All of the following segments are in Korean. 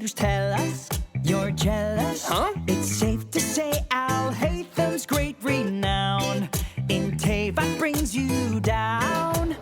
haters tell us you're jealous. Huh? It's safe to say Al Haytham's great renown in Teyvat brings you down.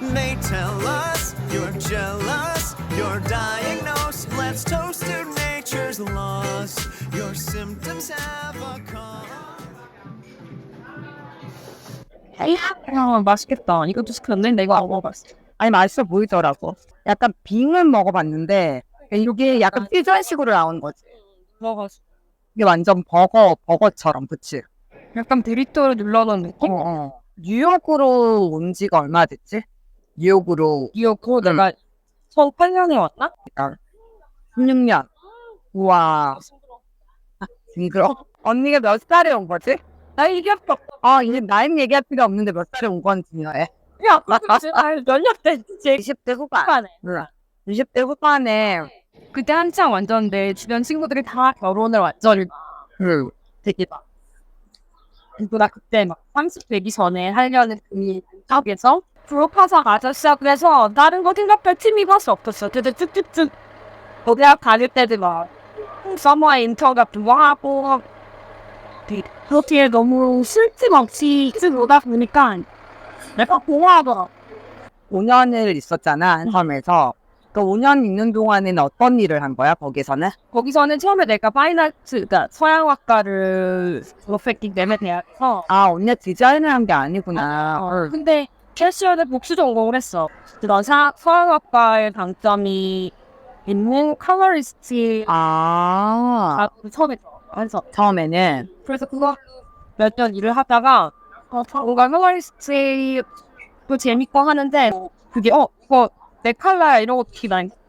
They tell us you're jealous, you're diagnosed. Let's toast to nature's loss. Your symptoms have a cause. 맛있겠다. 이것도 시켰는데 내가 안 먹어봤어. 아니 맛있어 보이더라고. 약간 빙은 먹어봤는데 이게 약간 피자식으로 나온 거지. 먹었어. 이게 완전 버거처럼, 그치? 약간 데리토를 눌러놓은 느낌? 뉴욕으로 온 지가 얼마 됐지? 뉴욕으로 뉴욕으로 내가 2008년에 왔나? 16년. 우와. 징그러. 언니가 몇 살에 온 거지? 나 얘기했어. 이제 나이 얘기할 필요 없는데 몇 살에 온 건지 중요해. 야, 몇년 됐지? 20대 후반. 후반에. 20대 후반에. 그때 한창 완전 내 주변 친구들이 다 결혼을 완전히 되게 막. 그리고 나 그때 막 30 되기 전에 하려는 그 학에서 졸업하자 가자 시작해서 다른 거 생각할 틈이밖에 없었어. 그때 쭉쭉쭉 대학 다닐 때도 막 서머 인턴 같은 거 하고 그렇게 너무 쉴 틈 없이 쭉 오다 보니까 내가 공허하더라. 5년을 있었잖아, 한섬에서. 그 5년 있는 동안에는 어떤 일을 한 거야, 거기서는? 거기서는 처음에 내가 파인아트, 그러니까 서양학과를 졸업했기 때문에 대학에서 언니가 디자인을 한 게 아니구나. 근데 캐시어를 복수 전공을 했어. 그런 서양학과의 강점이 있는 컬러리스트 처음에 해서 처음에는. 그래서 그거 몇 년 일을 하다가 뭔가 컬러리스트도 재밌고 하는데 그게 이거 내 컬러야 이런 거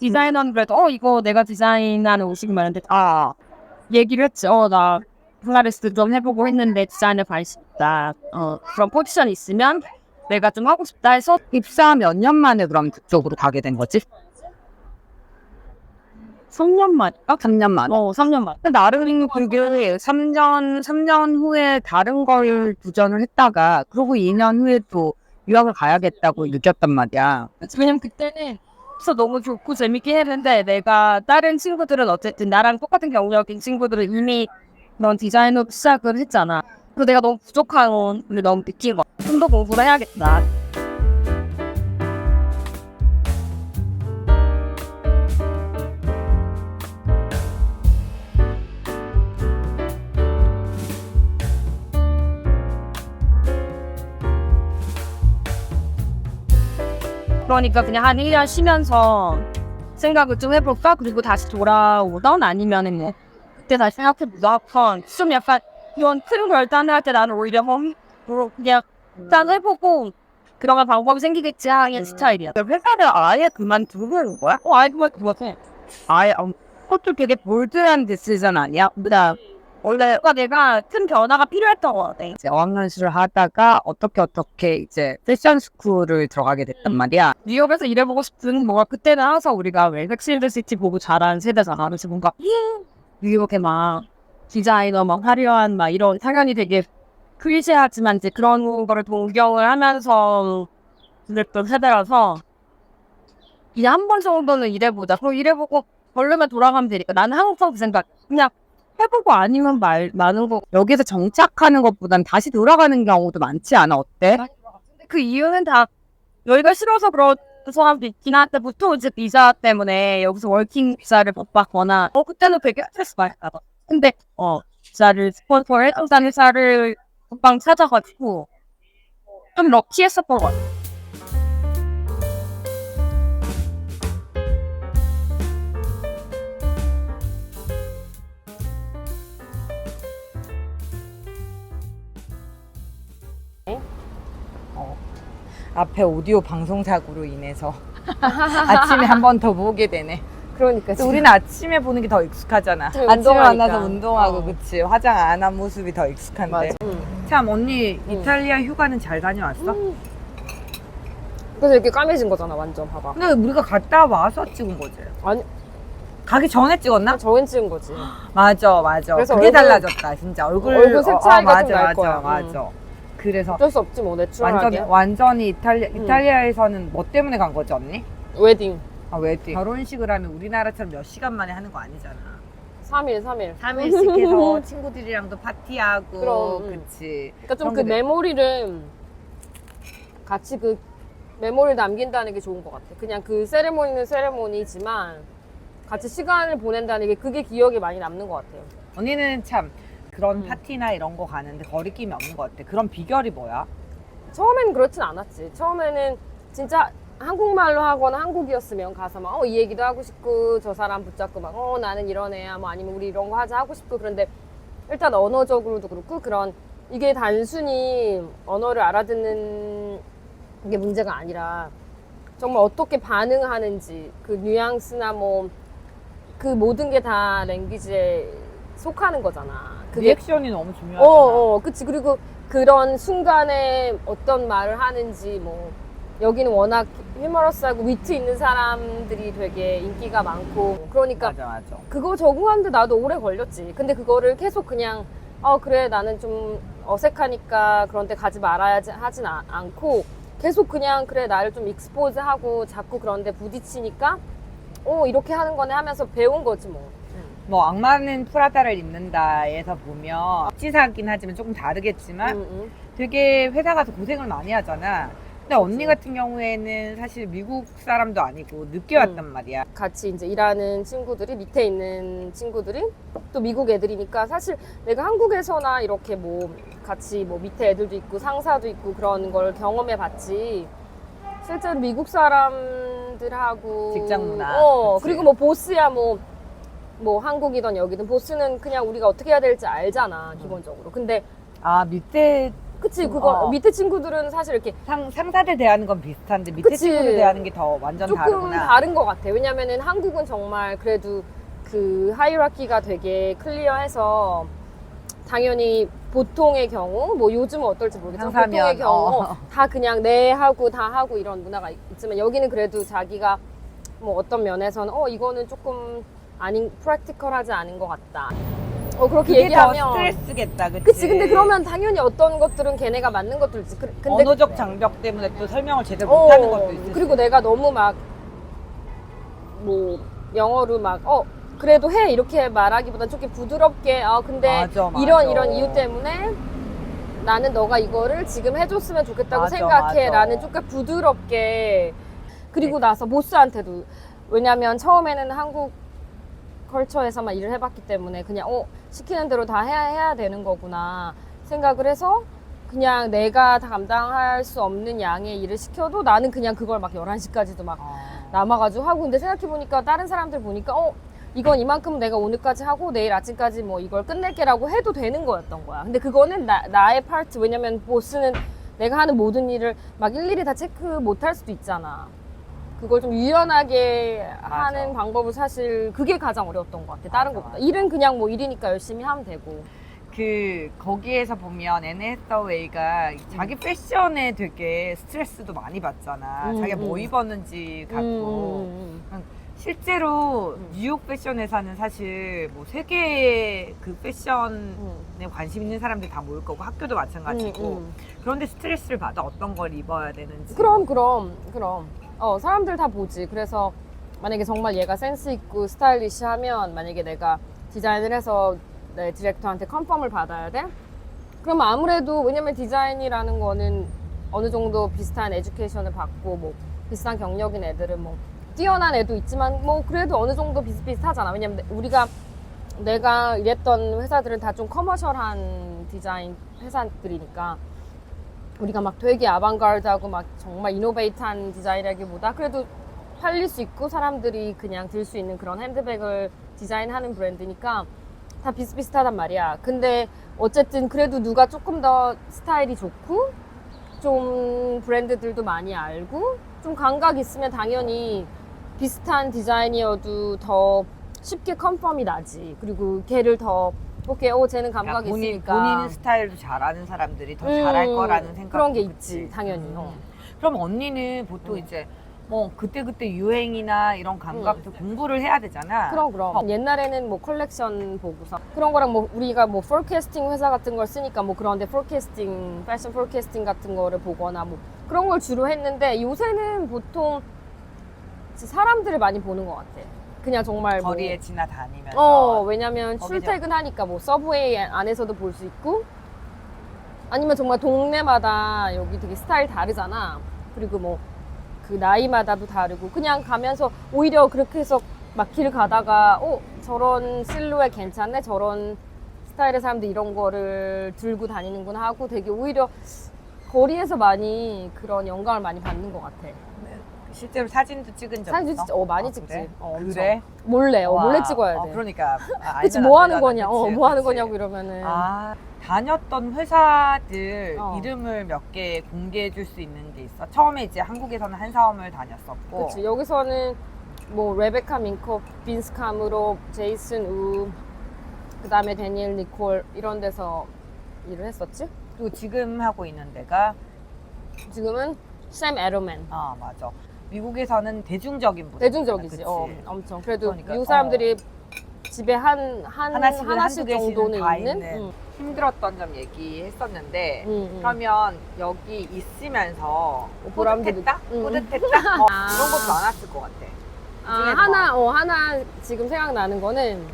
디자이너는 그래도 이거 내가 디자인하는 옷이긴 말인데 얘기를 했지. 나 컬러리스트 좀 해보고 했는데 디자인을 관심 있다. 그런 포지션이 있으면 내가 좀 하고 싶다 해서 입사 몇 년 만에 그럼 그쪽으로 가게 된 거지? 3년 만인가? 3년 만에. 3년 만. 나름 그게 3년 후에 다른 걸 도전을 했다가 그리고 2년 후에 또 유학을 가야겠다고 느꼈단 말이야. 왜냐면 그때는 진짜 너무 좋고 재밌게 했는데 내가 다른 친구들은 어쨌든 나랑 똑같은 경력인 친구들은 이미 넌 디자이너로 시작을 했잖아. 그래서 내가 너무 부족한 걸 너무 느낀 거야. 좀 더 공부를 해야겠다. 그러니까 그냥 한 1년 쉬면서 생각을 좀 해볼까? 그리고 다시 돌아오던 아니면은 뭐 그때 다시 생각해보자. 좀 약간 이런 큰 결단을 할 때 나는 오히려 그냥 일단 해보고 그런 방법이 생기겠지 하는 스타일이야. 회사를 아예 그만두는 거야? 아예 그만두었어. 아예 그것도 되게 볼드한 디시전 아니야? 원래 내가 큰 변화가 필요했던 것 같아. 이제 어학연수를 하다가 어떻게 이제 패션 스쿨을 들어가게 됐단 말이야. 뉴욕에서 일해보고 싶은 뭔가 그때는 항상 우리가 왜 섹시앤더시티 보고 자란 세대잖아. 그래서 뭔가 뉴욕에 막 디자이너 막 화려한 막 이런 당연히 되게 클리셰하지만 이제 그런 거를 동경을 하면서 그랬던 세대라서 이제 한 번 정도는 일해보자. 그럼 일해보고 별로면 돌아가면 되니까 나는 항상 그 생각 그냥 해보고 아니면 많은 거. 여기서 정착하는 것보단 다시 돌아가는 경우도 많지 않아? 어때? 그 이유는 다 여기가 싫어서 그런 사람도 있긴 한데 보통 이제 비자 때문에 여기서 워킹 비자를 못 받거나 그때는 되게 스트레스 많이 받아. 근데 비자를 스폰서를 해준다는 회사를 금방 찾아가지고 좀 럭키했었던 것 같아. 앞에 오디오 방송 사고로 인해서 아침에 한 번 더 보게 되네. 그러니까 우리는 아침에 보는 게 더 익숙하잖아. 아침에 만나서 운동하고 그치. 화장 안 한 모습이 더 익숙한데. 맞아. 참 언니 이탈리아 휴가는 잘 다녀왔어? 그래서 이렇게 까매진 거잖아 완전 봐봐. 근데 우리가 갔다 와서 찍은 거지. 아니 가기 전에 찍었나? 저긴 찍은 거지. 맞아. 그래서 그게 얼굴- 달라졌다 진짜. 얼굴 색 차이가 좀 날 거야. 맞아. 그래서 어쩔 수 없지 뭐 내추럴하게. 완전히 이탈리아에서는 뭐 때문에 간 거지 언니? 웨딩. 아, 왜지? 결혼식을 하면 우리나라처럼 몇 시간 만에 하는 거 아니잖아. 3일. 3일씩 해서 친구들이랑도 파티하고. 그럼, 그치. 그러니까 좀 그런 그 게 메모리를 같이 그 메모리를 남긴다는 게 좋은 것 같아. 그냥 그 세레모니는 세레모니지만 같이 시간을 보낸다는 게 그게 기억에 많이 남는 것 같아요. 언니는 참 그런 파티나 이런 거 가는데 거리낌이 없는 것 같아. 그런 비결이 뭐야? 처음에는 그렇진 않았지. 처음에는 진짜 한국말로 하거나 한국이었으면 가서 막 이 얘기도 하고 싶고 저 사람 붙잡고 막 나는 이런 애야 뭐 아니면 우리 이런 거 하자 하고 싶고 그런데 일단 언어적으로도 그렇고 그런 이게 단순히 언어를 알아듣는 게 문제가 아니라 정말 어떻게 반응하는지 그 뉘앙스나 뭐 그 모든 게 다 랭귀지에 속하는 거잖아. 그게 리액션이 너무 중요하잖아. 그치. 그리고 그런 순간에 어떤 말을 하는지 뭐 여기는 워낙 휴머러스하고 위트 있는 사람들이 되게 인기가 많고 그러니까 맞아. 그거 적응하는데 나도 오래 걸렸지. 근데 그거를 계속 그냥 그래 나는 좀 어색하니까 그런 데 가지 말아야지 하진 않고 계속 그냥 그래 나를 좀 익스포즈하고 자꾸 그런 데 부딪히니까 이렇게 하는 거네 하면서 배운 거지 뭐. 뭐 악마는 프라다를 입는다에서 보면 치사하긴 하지만 조금 다르겠지만 되게 회사 가서 고생을 많이 하잖아. 근데 언니 같은 경우에는 사실 미국 사람도 아니고 늦게 왔단 말이야. 같이 이제 일하는 친구들이 밑에 있는 친구들이 또 미국 애들이니까 사실 내가 한국에서나 이렇게 뭐 같이 뭐 밑에 애들도 있고 상사도 있고 그런 걸 경험해 봤지 실제로 미국 사람들하고 직장 문화. 그치. 그리고 뭐 보스야 뭐 한국이든 여기든 보스는 그냥 우리가 어떻게 해야 될지 알잖아 기본적으로. 근데 밑에 그치 그거 밑에 친구들은 사실 이렇게 상사들 대하는 건 비슷한데 밑에 그치. 친구들 대하는 게 더 완전 조금 다르구나. 다른 것 같아. 왜냐면은 한국은 정말 그래도 그 하이라키가 되게 클리어해서 당연히 보통의 경우 뭐 요즘은 어떨지 모르겠지만 상사면, 보통의 경우 다 그냥 네 하고 다 하고 이런 문화가 있지만 여기는 그래도 자기가 뭐 어떤 면에서는 이거는 조금 아닌 프랙티컬하지 않은 것 같다. 그렇게 그게 얘기하면 더 스트레스겠다, 그치? 그치. 근데 그러면 당연히 어떤 것들은 걔네가 맞는 것도 있지. 근데 언어적 장벽 때문에 또 설명을 제대로 못하는 것도 있을 그리고 내가 너무 막 뭐 영어로 막 그래도 해 이렇게 말하기보다 조금 부드럽게 근데 맞아. 이런 이유 때문에 나는 너가 이거를 지금 해줬으면 좋겠다고 맞아, 생각해 맞아. 라는 조금 부드럽게 그리고 나서 보스한테도 왜냐면 처음에는 한국 컬처에서만 일을 해봤기 때문에 그냥 시키는 대로 다 해야 되는 거구나 생각을 해서 그냥 내가 다 감당할 수 없는 양의 일을 시켜도 나는 그냥 그걸 막 11시까지도 막 남아가지고 하고 근데 생각해보니까 다른 사람들 보니까 이건 이만큼 내가 오늘까지 하고 내일 아침까지 뭐 이걸 끝낼게라고 해도 되는 거였던 거야. 근데 그거는 나의 파트. 왜냐면 보스는 내가 하는 모든 일을 막 일일이 다 체크 못 할 수도 있잖아. 그걸 좀 유연하게 하는 방법은 사실 그게 가장 어려웠던 것 같아. 다른 것보다. 일은 그냥 뭐 일이니까 열심히 하면 되고. 거기에서 보면 애네 해서웨이가 자기 패션에 되게 스트레스도 많이 받잖아. 자기가 뭐 입었는지 갖고. 실제로 뉴욕 패션 회사는 사실 뭐 세계 그 패션에 관심 있는 사람들 다 모일 거고 학교도 마찬가지고 그런데 스트레스를 받아 어떤 걸 입어야 되는지. 그럼 사람들 다 보지. 그래서 만약에 정말 얘가 센스 있고 스타일리시하면 만약에 내가 디자인을 해서 내 디렉터한테 컨펌을 받아야 돼? 그럼 아무래도 왜냐면 디자인이라는 거는 어느 정도 비슷한 에듀케이션을 받고 뭐 비슷한 경력인 애들은 뭐 뛰어난 애도 있지만 뭐 그래도 어느 정도 비슷비슷하잖아. 왜냐면 내가 일했던 회사들은 다 좀 커머셜한 디자인 회사들이니까 우리가 막 되게 아방가르드하고 막 정말 이노베이트한 디자인이라기보다 그래도 팔릴 수 있고 사람들이 그냥 들 수 있는 그런 핸드백을 디자인하는 브랜드니까 다 비슷비슷하단 말이야. 근데 어쨌든 그래도 누가 조금 더 스타일이 좋고 좀 브랜드들도 많이 알고 좀 감각 있으면 당연히 비슷한 디자인이어도 더 쉽게 컨펌이 나지. 그리고 걔를 더 오케이, 쟤는 감각이 있으니까 본인 스타일도 잘 아는 사람들이 더 잘할 거라는 생각. 그런 게 있지, 당연히. 그럼 언니는 보통 이제 뭐 그때그때 유행이나 이런 감각도 공부를 해야 되잖아. 그럼. 옛날에는 뭐 컬렉션 보고서 그런 거랑 뭐 우리가 뭐 포캐스팅 회사 같은 걸 쓰니까 뭐 그런데 포캐스팅, 패션 포캐스팅 같은 거를 보거나 뭐 그런 걸 주로 했는데 요새는 보통 사람들을 많이 보는 것 같아. 그냥 정말 뭐 거리에 지나다니면서. 왜냐면 거기죠. 출퇴근하니까 뭐 서브웨이 안에서도 볼 수 있고 아니면 정말 동네마다 여기 되게 스타일 다르잖아. 그리고 뭐 그 나이마다도 다르고 그냥 가면서 오히려 그렇게 해서 막 길 가다가 저런 실루엣 괜찮네, 저런 스타일의 사람들 이런 거를 들고 다니는구나 하고 되게 오히려 거리에서 많이 그런 영감을 많이 받는 것 같아. 실제로 사진도 찍은 적 사진도 있어? 진짜 많이 아, 찍지. 그래? 엄청. 그래? 몰래 와. 몰래 찍어야 돼. 그러니까. 그치, 알면 뭐 안 하는 되잖아. 거냐, 그치, 뭐 하는 그치. 거냐고 이러면은. 다녔던 회사들 어. 이름을 몇 개 공개해 줄 수 있는 게 있어? 처음에 이제 한국에서는 한사업을 다녔었고. 그치, 여기서는 뭐 레베카 민커, 빈스 카무로, 제이슨 우, 그 다음에 데니엘 니콜 이런 데서 일을 했었지. 그리고 지금 하고 있는 데가 지금은 샘 에러맨. 맞아. 미국에서는 대중적인 부분. 대중적이지. 엄청. 그래도 그러니까, 미국 사람들이 집에 하나씩 한두 개씩은 정도는 다 있는. 있는. 힘들었던 점 얘기했었는데 응. 그러면 여기 있으면서 보람도 뿌듯했다? 응. 뿌듯했다? 아. 이런 것도 많았을 것 같아. 그중에 하나 지금 생각나는 거는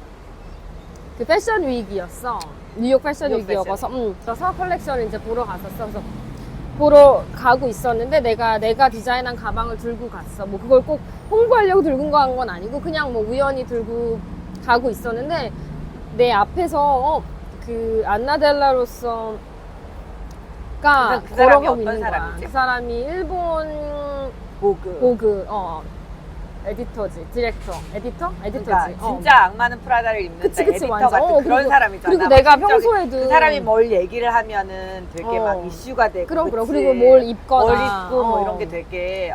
그 패션 위기였어. 뉴욕 패션 뉴욕 위기여서, 그래서 컬렉션을 이제 보러 갔었어. 그래서 보러 가고 있었는데 내가 디자인한 가방을 들고 갔어. 뭐 그걸 꼭 홍보하려고 들고 간 건 아니고 그냥 뭐 우연히 들고 가고 있었는데 내 앞에서 그 안나 델라로서가 그 사람이 걸어가고 어떤 있는 거야. 사람이지? 그 사람이 일본 보그. 에디터지, 에디터지. 그러니까 진짜 악마는 프라다를 입는다 그치, 에디터 맞아. 같은 그런 그리고, 사람이잖아. 그리고 내가 막 평소에도 그 사람이 뭘 얘기를 하면은 되게 어. 막 이슈가 되고 그럼 그치? 그리고 뭘 입거나 뭘 입고 뭐 어. 이런 게 되게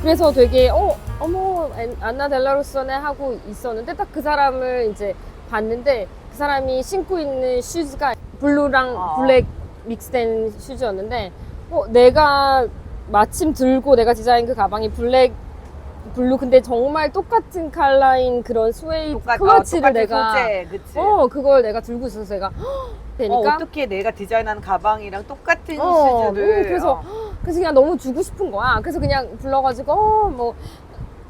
그래서 되게 어머 안나 델라로서네 하고 있었는데 딱 그 사람을 이제 봤는데 그 사람이 신고 있는 슈즈가 블루랑 블랙 믹스된 슈즈였는데 내가 마침 들고 내가 디자인 그 가방이 블루 근데 정말 똑같은 컬러인 그런 스웨이드 클러치를 내가 소재, 그치? 그걸 내가 들고 있어서 내가 되니까 어떻게 내가 디자인한 가방이랑 똑같은 슈즈를 그래서 그냥 너무 주고 싶은 거야. 그래서 그냥 불러가지고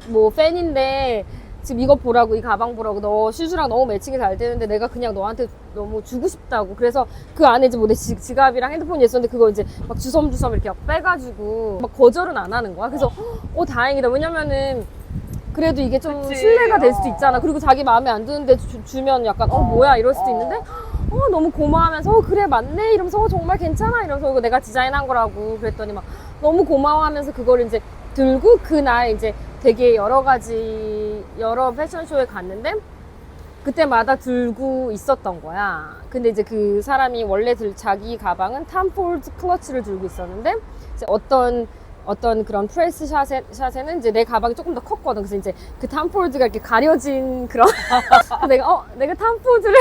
뭐 팬인데 지금 이거 보라고, 이 가방 보라고, 너 슈즈랑 너무 매칭이 잘 되는데 내가 그냥 너한테 너무 주고 싶다고. 그래서 그 안에 이제 뭐 내 지갑이랑 핸드폰이 있었는데 그거 이제 막 주섬주섬 이렇게 막 빼가지고 막 거절은 안 하는 거야. 그래서 다행이다. 왜냐면은 그래도 이게 좀 그치. 신뢰가 될 수도 있잖아. 그리고 자기 마음에 안 드는데 주면 약간 뭐야 이럴 수도 있는데 너무 고마워하면서 그래 맞네 이러면서 정말 괜찮아 이러면서 이거 내가 디자인한 거라고 그랬더니 막 너무 고마워하면서 그걸 이제 들고 그날 이제 되게 여러 패션쇼에 갔는데 그때마다 들고 있었던 거야. 근데 이제 그 사람이 원래 자기 가방은 탐폴드 클러치를 들고 있었는데 이제 어떤 그런 프레스 샷에는 이제 내 가방이 조금 더 컸거든. 그래서 이제 그 탐폴드가 이렇게 가려진 그런 내가 탐폴드를